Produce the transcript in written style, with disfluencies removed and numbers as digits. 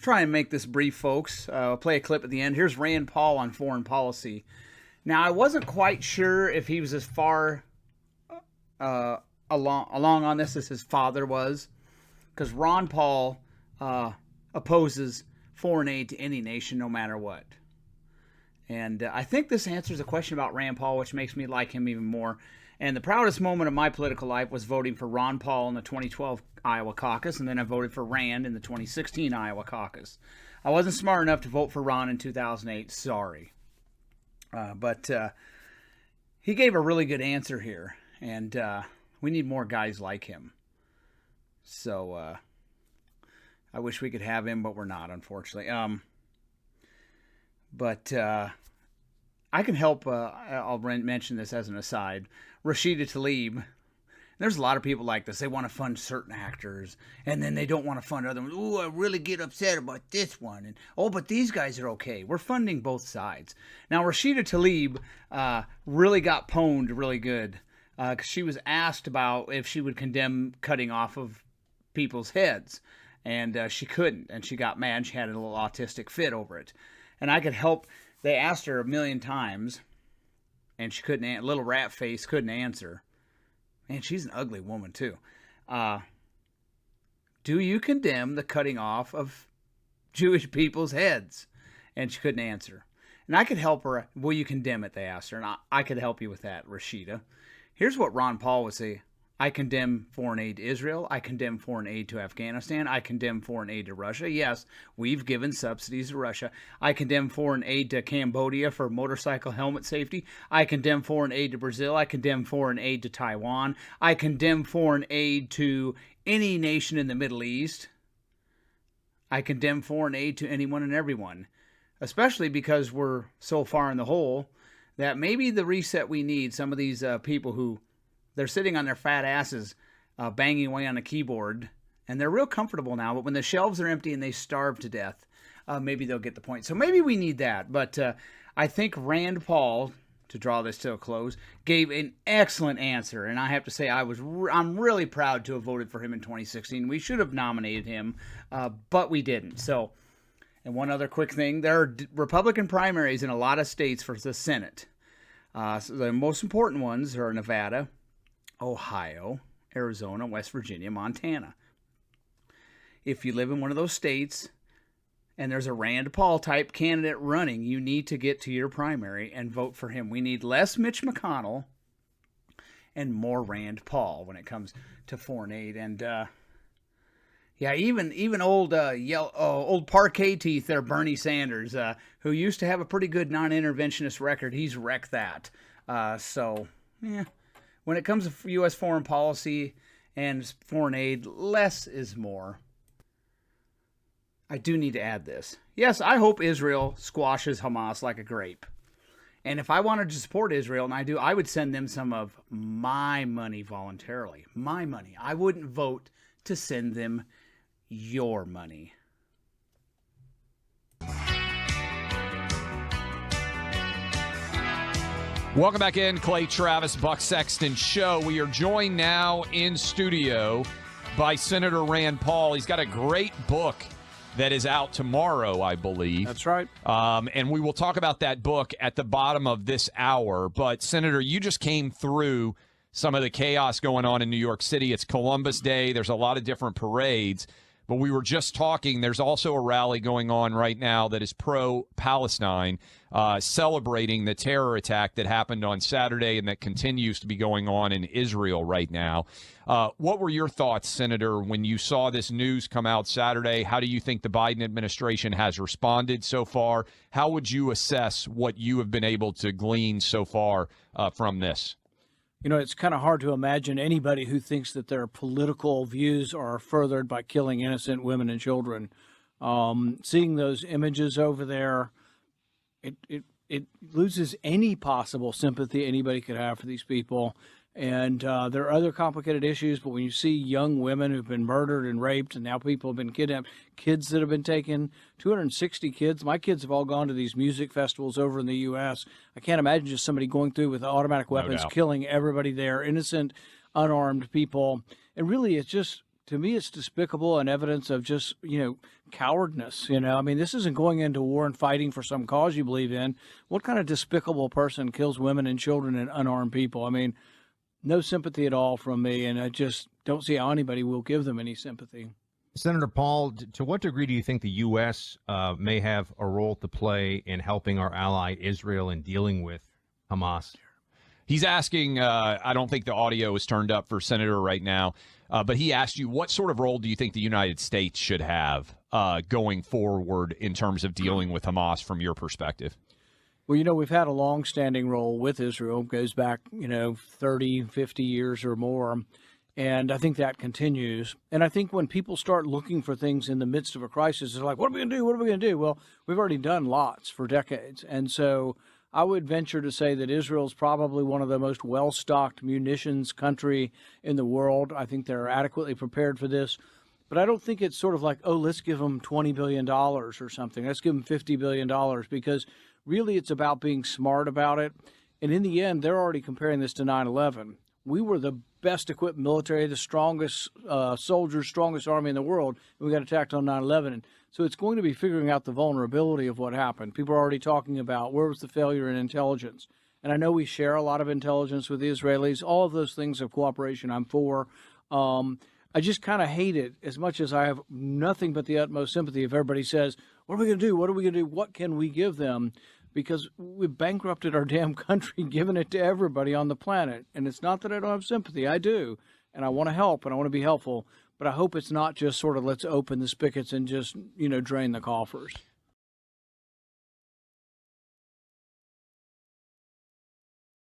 try and make this brief, folks. I'll play a clip at the end. Here's Rand Paul on foreign policy. Now, I wasn't quite sure if he was as far along on this as his father was, because Ron Paul opposes foreign aid to any nation no matter what. And I think this answers a question about Rand Paul, which makes me like him even more. And the proudest moment of my political life was voting for Ron Paul in the 2012 Iowa caucus, and then I voted for Rand in the 2016 Iowa caucus. I wasn't smart enough to vote for Ron in 2008, sorry. But he gave a really good answer here, and we need more guys like him. So I wish we could have him, but we're not, unfortunately. But I can help, I'll mention this as an aside, Rashida Tlaib. There's a lot of people like this. They want to fund certain actors, and then they don't want to fund other ones. Ooh, I really get upset about this one. And, oh, but these guys are okay. We're funding both sides. Now, Rashida Tlaib really got pwned really good because she was asked about if she would condemn cutting off of people's heads, and she couldn't, and she got mad. She had a little autistic fit over it. And I could help. They asked her 1,000,000 times, and she couldn't. Little rat face couldn't answer. Man, she's an ugly woman too. Do you condemn the cutting off of Jewish people's heads? And she couldn't answer. And I could help her. Will you condemn it? They asked her, and I could help you with that, Rashida. Here's what Ron Paul would say. I condemn foreign aid to Israel. I condemn foreign aid to Afghanistan. I condemn foreign aid to Russia. Yes, we've given subsidies to Russia. I condemn foreign aid to Cambodia for motorcycle helmet safety. I condemn foreign aid to Brazil. I condemn foreign aid to Taiwan. I condemn foreign aid to any nation in the Middle East. I condemn foreign aid to anyone and everyone, especially because we're so far in the hole that maybe the reset we need, some of these people who they're sitting on their fat asses, banging away on a keyboard, and they're real comfortable now, but when the shelves are empty and they starve to death, maybe they'll get the point. So maybe we need that. But I think Rand Paul, to draw this to a close, gave an excellent answer. And I have to say, I'm really proud to have voted for him in 2016. We should have nominated him, but we didn't. So, and one other quick thing, there are Republican primaries in a lot of states for the Senate. So the most important ones are Nevada, Ohio, Arizona, West Virginia, Montana. If you live in one of those states and there's a Rand Paul type candidate running, you need to get to your primary and vote for him. We need less Mitch McConnell and more Rand Paul when it comes to foreign aid. And yeah, even old old parquet teeth there, Bernie Sanders, who used to have a pretty good non-interventionist record, he's wrecked that. So yeah. When it comes to U.S. foreign policy and foreign aid, less is more. I do need to add this. Yes, I hope Israel squashes Hamas like a grape. And if I wanted to support Israel, and I do, I would send them some of my money voluntarily. My money. I wouldn't vote to send them your money. Welcome back in, Clay Travis, Buck Sexton Show. We are joined now in studio by Senator Rand Paul. He's got a great book that is out tomorrow, I believe. That's right. And we will talk about that book at the bottom of this hour. But, Senator, you just came through some of the chaos going on in New York City. It's Columbus Day. There's a lot of different parades. But we were just talking, there's also a rally going on right now that is pro-Palestine, celebrating the terror attack that happened on Saturday and that continues to be going on in Israel right now. What were your thoughts, Senator, when you saw this news come out Saturday? How do you think the Biden administration has responded so far? How would you assess what you have been able to glean so far from this? You know, it's kind of hard to imagine anybody who thinks that their political views are furthered by killing innocent women and children. Seeing those images over there, it loses any possible sympathy anybody could have for these people. And there are other complicated issues, but when you see young women who've been murdered and raped, and now people have been kidnapped, kids that have been taken, 260 kids. My kids have all gone to these music festivals over in the U.S. I can't imagine just somebody going through with automatic weapons, killing everybody there, innocent, unarmed people. And really, it's just to me, it's despicable and evidence of just, cowardness. I mean, this isn't going into war and fighting for some cause you believe in. What kind of despicable person kills women and children and unarmed people? I mean, no sympathy at all from me, and I just don't see how anybody will give them any sympathy. Senator Paul, to what degree do you think the U.S. May have a role to play in helping our ally Israel in dealing with Hamas? He's asking, I don't think the audio is turned up for Senator right now, but he asked you, what sort of role do you think the United States should have going forward in terms of dealing with Hamas from your perspective? Well, we've had a long-standing role with Israel. It goes back, 30, 50 years or more. And I think that continues. And I think when people start looking for things in the midst of a crisis, they're like, what are we going to do? What are we going to do? Well, we've already done lots for decades. And so I would venture to say that Israel's probably one of the most well-stocked munitions country in the world. I think they're adequately prepared for this. But I don't think it's sort of like, oh, let's give them $20 billion or something. Let's give them $50 billion, because really it's about being smart about it. And in the end, they're already comparing this to 9/11. We were the best equipped military, the strongest soldiers, strongest army in the world, and we got attacked on 9/11. So it's going to be figuring out the vulnerability of what happened. People are already talking about where was the failure in intelligence. And I know we share a lot of intelligence with the Israelis. All of those things of cooperation I'm for. I just kind of hate it, as much as I have nothing but the utmost sympathy if everybody says, what are we going to do? What are we going to do? What can we give them? Because we've bankrupted our damn country, giving it to everybody on the planet. And it's not that I don't have sympathy. I do. And I want to help and I want to be helpful. But I hope it's not just sort of let's open the spigots and just, drain the coffers.